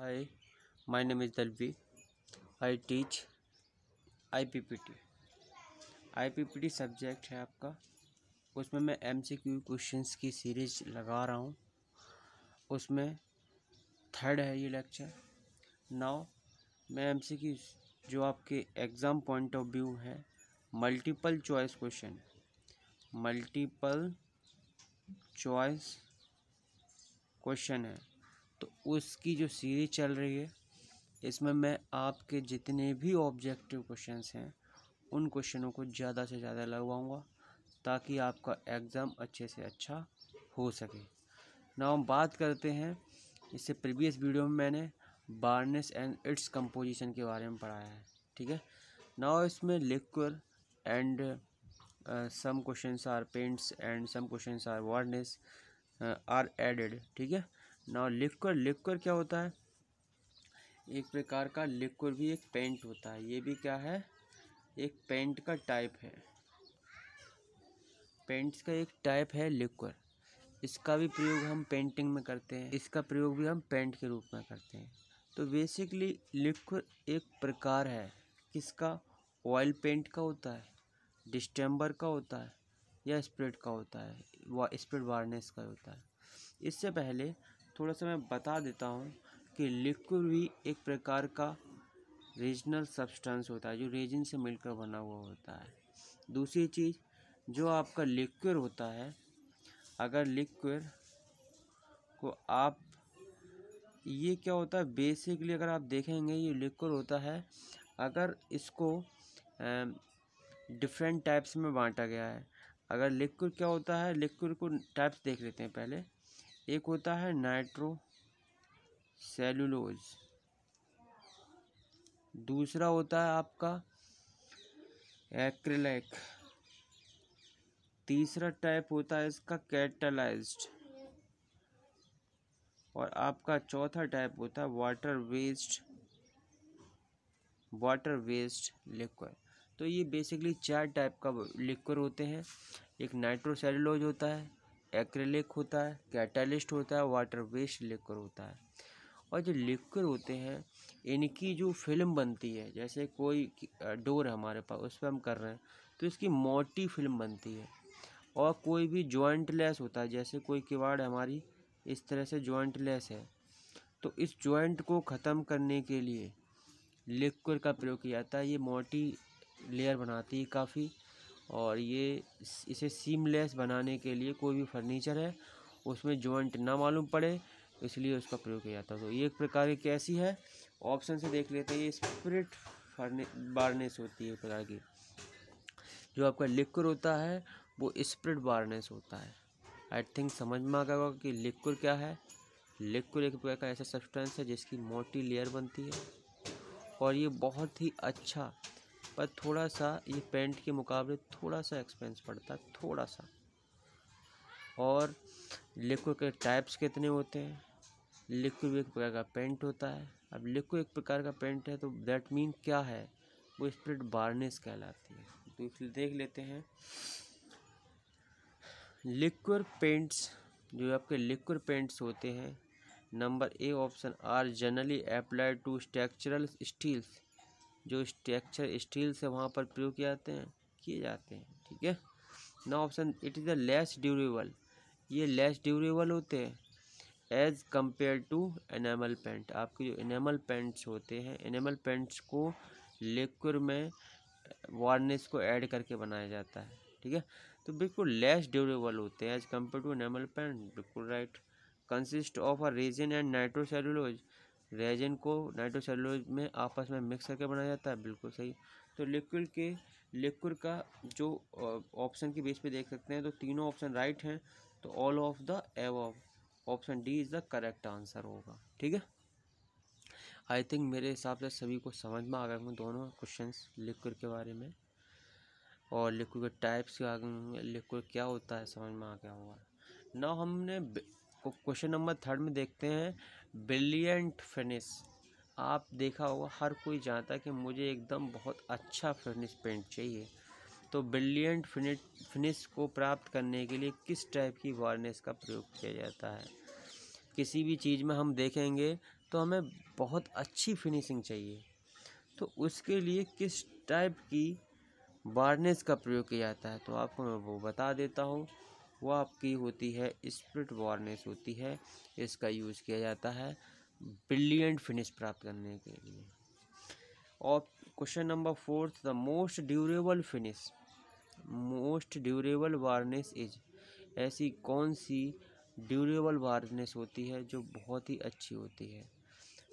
Hi, my name is Dalvi. I teach IPPT. IPPT subject है आपका, उसमें मैं MCQ क्वेश्चंस की सीरीज लगा रहा हूँ। उसमें थर्ड है ये लेक्चर। नाउ मैं MCQ जो आपके एग्ज़ाम पॉइंट ऑफ व्यू है, multiple choice question, multiple choice question है, तो उसकी जो सीरीज चल रही है, इसमें मैं आपके जितने भी ऑब्जेक्टिव क्वेश्चंस हैं उन क्वेश्चनों को ज़्यादा से ज़्यादा लगवाऊंगा ताकि आपका एग्ज़ाम अच्छे से अच्छा हो सके। नाउ हम बात करते हैं, इससे प्रीवियस वीडियो में मैंने वार्निश एंड इट्स कंपोजिशन के बारे में पढ़ाया है, ठीक है। नाउ इसमें liquid and some questions are paints and some questions are varnish are added, ठीक है। नाउ लिक्विड क्या होता है? एक प्रकार का लिक्विड भी एक पेंट होता है। ये भी क्या है? एक पेंट का टाइप है। पेंट्स का एक टाइप है लिक्विड। इसका भी प्रयोग हम पेंटिंग में करते हैं, इसका प्रयोग भी हम पेंट के रूप में करते हैं। तो बेसिकली लिक्विड एक प्रकार है किसका? ऑयल पेंट का होता है, डिस्टेम्बर का होता है, या स्प्रेड का होता है, स्प्रेड वार्निश का होता है। इससे पहले थोड़ा सा मैं बता देता हूँ कि लिक्विड भी एक प्रकार का रीजनल सब्सटेंस होता है जो रेजिन से मिलकर बना हुआ होता है। दूसरी चीज़, जो आपका लिक्विड होता है, अगर लिक्विड को आप, ये क्या होता है बेसिकली, अगर आप देखेंगे ये लिक्विड होता है, अगर इसको डिफरेंट टाइप्स में बांटा गया है। अगर लिक्विड क्या होता है, लिक्विड को टाइप्स देख लेते हैं पहले। एक होता है नाइट्रो सेलुलोज, दूसरा होता है आपका एक्रिलिक, तीसरा टाइप होता है इसका कैटालाइज्ड, और आपका चौथा टाइप होता है वाटर वेस्ट लिक्विड। तो ये बेसिकली 4 टाइप का लिक्विड होते हैं। एक नाइट्रोसेलुलोज होता है, एक्रिलिक होता है, कैटालिस्ट होता है, वाटर वेस्ट लिक्विड होता है। और जो लिक्विड होते हैं इनकी जो फिल्म बनती है, जैसे कोई डोर है हमारे पास, उस पर हम कर रहे हैं तो इसकी मोटी फिल्म बनती है। और कोई भी जॉइंटलेस होता है, जैसे कोई किवाड़ हमारी इस तरह से जॉइंटलेस है, तो इस जॉइंट को ख़त्म करने के लिए लिक्विड का प्रयोग किया जाता है। ये मोटी लेयर बनाती है काफ़ी, और ये इसे सीमलेस बनाने के लिए कोई भी फर्नीचर है उसमें जॉइंट ना मालूम पड़े, इसलिए उसका प्रयोग किया जाता है। तो ये एक प्रकार की कैसी है, ऑप्शन से देख लेते हैं। ये स्प्रिट वार्निश होती है एक प्रकार की। जो आपका लिक्विड होता है वो स्प्रिट वार्निश होता है। आई थिंक समझ में आ गया होगा कि लिक्विड क्या है। लिक्विड एक प्रकार का ऐसा सब्सटेंस है जिसकी मोटी लेयर बनती है, और ये बहुत ही अच्छा, पर थोड़ा सा ये पेंट के मुकाबले थोड़ा सा एक्सपेंस पड़ता है, थोड़ा सा। और लिक्विड के टाइप्स कितने होते हैं? लिक्विड एक प्रकार का पेंट होता है। अब लिक्विड एक प्रकार का पेंट है तो दैट मीन क्या है? वो स्प्रिट वार्निश कहलाती है। तो इसलिए देख लेते हैं लिक्विड पेंट्स। जो आपके लिक्विड पेंट्स होते हैं, number A option are generally applied to structural steels. जो स्ट्रक्चर स्टील से वहाँ पर प्रयोग किए जाते हैं, ठीक है ना। Option it is the less durable. ये लेस ड्यूरेबल होते हैं as compared to enamel paint. आपके जो एनामल पेंट्स होते हैं, एनामल पेंट्स को लिक्विड में वार्निश को ऐड करके बनाया जाता है, ठीक है। तो बिल्कुल लेस ड्यूरेबल होते हैं as compared to enamel paint, बिल्कुल right. Consist of a resin and nitrocellulose. Resin को नाइट्रोसेलुलोज में आपस में मिक्स करके बनाया जाता है, बिल्कुल सही। तो लिक्विड का जो ऑप्शन की बेस पे देख सकते हैं, तो तीनों ऑप्शन राइट हैं। तो all of the above, option D is the correct answer होगा, ठीक है। आई थिंक मेरे हिसाब से सभी को समझ में आ गए होंगे दोनों क्वेश्चंस लिक्विड के बारे में, और लिक्विड के टाइप्स के आगे में लिक्विड क्या होता है समझ में आ गया होगा। ना हमने क्वेश्चन नंबर 3 में देखते हैं ब्रिलियंट फिनिश। आप देखा होगा हर कोई जानता है कि मुझे एकदम बहुत अच्छा फिनिश पेंट चाहिए। तो ब्रिलियंट फिनिश को प्राप्त करने के लिए किस टाइप की वार्निश का प्रयोग किया जाता है? किसी भी चीज़ में हम देखेंगे तो हमें बहुत अच्छी फिनिशिंग चाहिए। तो उसके लिए किस टाइप की वार्निश का प्रयोग किया जाता है, तो आपको मैं वो बता देता हूँ। वो आपकी होती है स्प्लिट वार्निश होती है। इसका यूज़ किया जाता है ब्रिलियंट फिनिश प्राप्त करने के लिए। और question number 4, the most durable finish, most durable varnish is, ऐसी कौन सी ड्यूरेबल वार्निश होती है जो बहुत ही अच्छी होती है।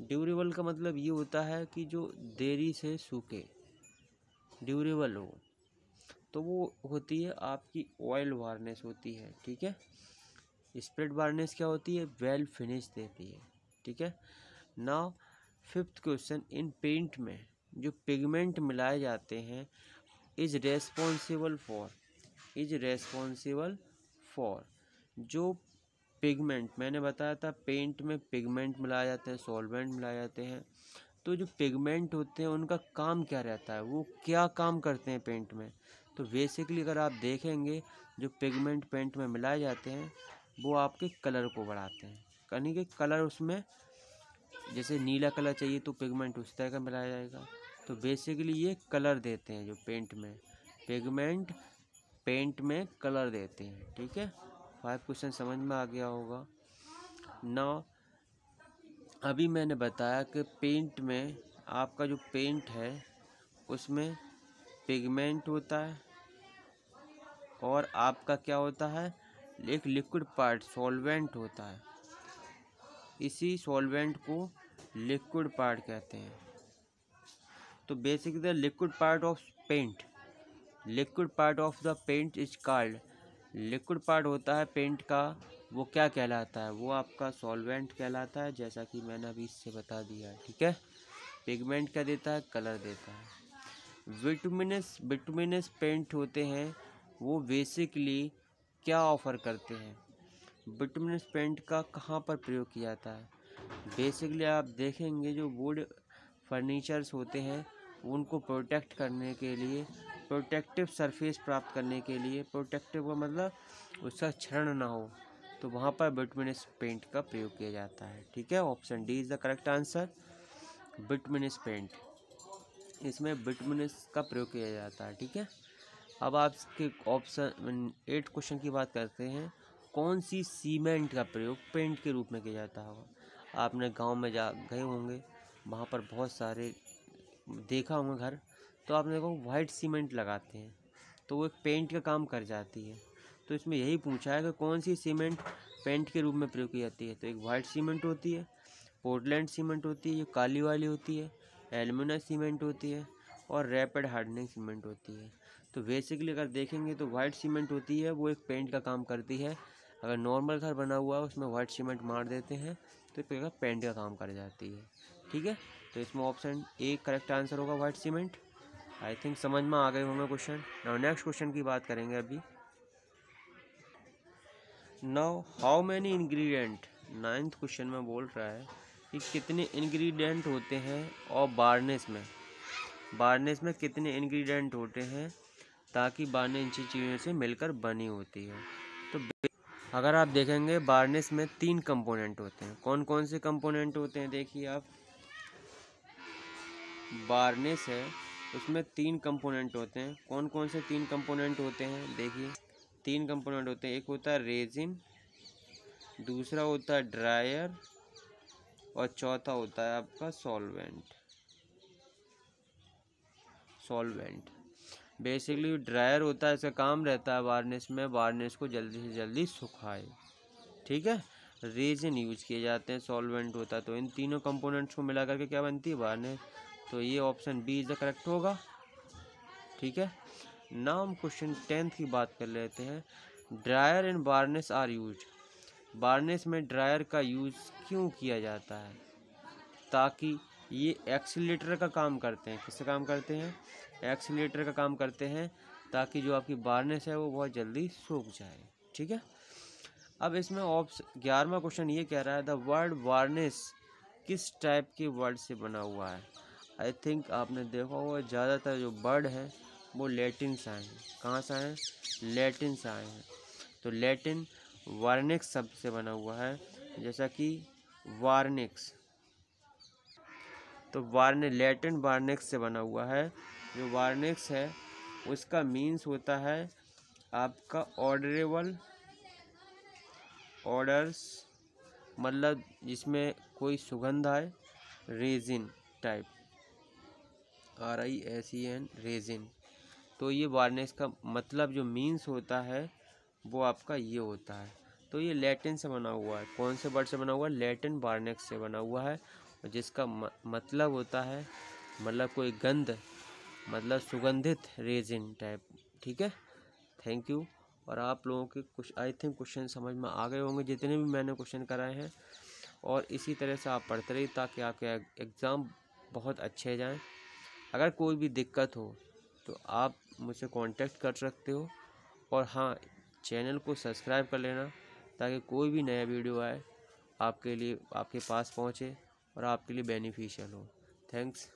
ड्यूरेबल का मतलब ये होता है कि जो देरी से सूखे, ड्यूरेबल हो, तो वो होती है आपकी ऑयल वार्निश होती है। ठीक है, स्प्रेड वार्निश क्या होती है, वेल फिनिश देती है। ठीक है। नाउ 5th क्वेश्चन, इन पेंट में जो पिगमेंट मिलाए जाते हैं इज रेस्पॉन्सिबल फॉर, जो पिगमेंट मैंने बताया था पेंट में पिगमेंट मिलाए जाते हैं, सॉल्वेंट मिलाए जाते हैं। तो जो पिगमेंट होते हैं उनका काम क्या रहता है, वो क्या काम करते हैं पेंट में। तो बेसिकली अगर आप देखेंगे जो पिगमेंट पेंट में मिलाए जाते हैं वो आपके कलर को बढ़ाते हैं, यानी कि कलर उसमें जैसे नीला कलर चाहिए तो पिगमेंट उस तरह का मिलाया जाएगा। तो बेसिकली ये कलर देते हैं, जो पेंट में पिगमेंट पेंट में कलर देते हैं। ठीक है, 5 क्वेश्चन समझ में आ गया होगा ना। अभी मैंने बताया कि पेंट में आपका जो पेंट है उसमें पिगमेंट होता है और आपका क्या होता है, एक लिक्विड पार्ट सॉल्वेंट होता है। इसी सॉल्वेंट को लिक्विड पार्ट कहते हैं। तो basically the liquid part of paint, liquid part of the paint is called, liquid part होता है पेंट का, वो क्या कहलाता है, वो आपका सॉल्वेंट कहलाता है, जैसा कि मैंने अभी इससे बता दिया है। ठीक है, पिगमेंट क्या देता है, कलर देता है। बिटुमिनस पेंट होते हैं, वो बेसिकली क्या ऑफर करते हैं, बिटुमिनस पेंट का कहाँ पर प्रयोग किया जाता है। बेसिकली आप देखेंगे जो वुड फर्नीचर्स होते हैं उनको प्रोटेक्ट करने के लिए, प्रोटेक्टिव सरफेस प्राप्त करने के लिए, प्रोटेक्टिव का मतलब उसका क्षरण ना हो, तो वहाँ पर बिटुमिनस पेंट का प्रयोग किया जाता है। ठीक है, option D is the correct answer, bituminous paint, इसमें बिटुमिनस का प्रयोग किया जाता है। ठीक है, अब आपके ऑप्शन 8 क्वेश्चन की बात करते हैं, कौन सी सीमेंट का प्रयोग पेंट के रूप में किया जाता होगा। आपने गांव में जा गए होंगे, वहाँ पर बहुत सारे देखा होंगे घर, तो आपने देखो वाइट सीमेंट लगाते हैं, तो वो एक पेंट का काम कर जाती है। तो इसमें यही पूछा है कि कौन सी सीमेंट पेंट के रूप में प्रयोग की जाती है। तो एक वाइट सीमेंट होती है, पोर्टलैंड सीमेंट होती है, ये काली वाली होती है, एल्युमिना सीमेंट होती है, और रैपिड हार्डनिंग सीमेंट होती है। तो बेसिकली अगर देखेंगे तो वाइट सीमेंट होती है, वो एक पेंट का काम करती है। अगर नॉर्मल घर बना हुआ है उसमें वाइट सीमेंट मार देते हैं तो एक पेंट का काम कर जाती है। ठीक है, तो इसमें ऑप्शन ए करेक्ट आंसर होगा, वाइट सीमेंट। आई थिंक समझ में आ गए होंगे क्वेश्चन। नाउ नेक्स्ट क्वेश्चन की बात करेंगे अभी। Now how many ingredient, 9th question में बोल रहा है कि कितने इंग्रेडिएंट होते हैं, और वार्निश में कितने इंग्रेडिएंट होते हैं ताकि वार्निश इन चीज़ों से मिलकर बनी होती है। तो अगर आप देखेंगे वार्निश में 3 कंपोनेंट होते हैं। कौन कौन से कंपोनेंट होते हैं, देखिए आप, वार्निश है उसमें 3 कंपोनेंट होते हैं। कौन कौन से 3 कंपोनेंट होते हैं, देखिए 3 कंपोनेंट होते हैं। एक होता है रेजिन, दूसरा होता है ड्रायर, और चौथा होता है आपका सॉल्वेंट। बेसिकली ड्रायर होता है, इसका काम रहता है वार्निश में वार्निश को जल्दी से जल्दी सुखाए। ठीक है, रेजिन यूज किए जाते हैं, सॉल्वेंट होता है। तो इन तीनों कंपोनेंट्स को मिला करके क्या बनती है, वार्निश। तो ये option B is the correct होगा। ठीक है, नाउ हम क्वेश्चन 10th की बात कर लेते हैं। Dryer and varnish are use, varnish में ड्रायर का यूज क्यों किया जाता है, ताकि ये एक्सीलेटर का काम करते हैं। किसका काम करते हैं, एक्सीलेटर का काम करते हैं, ताकि जो आपकी वार्निश है वो बहुत जल्दी सूख जाए। ठीक है, अब इसमें ऑप्शन 11वां क्वेश्चन ये कह रहा है, द वर्ड वार्निश किस टाइप के वर्ड से बना हुआ है। आई थिंक आपने देखा होगा ज़्यादातर जो वर्ड है वो लैटिन से आए हैं। कहाँ से आए हैं, लैटिन से आए हैं। तो लैटिन वार्निक्स शब्द से बना हुआ है, जैसा कि वार्निक्स, तो लैटिन वार्निक्स से बना हुआ है। जो वार्निक्स है उसका मीन्स होता है आपका ऑर्डरेबल ऑर्डर्स, मतलब जिसमें कोई सुगंध आए, रेजिन टाइप, RISEN रेजिन। तो ये वार्निक्स का मतलब जो मीन्स होता है वो आपका ये होता है। तो ये लैटिन से बना हुआ है। कौन से वर्ड से बना हुआ है? लैटिन वार्निक्स से बना हुआ है, और जिसका मतलब होता है मतलब कोई गंध, मतलब सुगंधित रेजिन टाइप। ठीक है, थैंक यू। और आप लोगों के कुछ आई थिंक क्वेश्चन समझ में आ गए होंगे, जितने भी मैंने क्वेश्चन कराए हैं। और इसी तरह से आप पढ़ते रहिए ताकि आपके एग्ज़ाम बहुत अच्छे जाएं। अगर कोई भी दिक्कत हो तो आप मुझसे कांटेक्ट कर सकते हो। और हाँ, चैनल को सब्सक्राइब कर लेना ताकि कोई भी नया वीडियो आए आपके लिए, आपके पास पहुँचे और आपके लिए बेनिफिशियल हो। थैंक्स।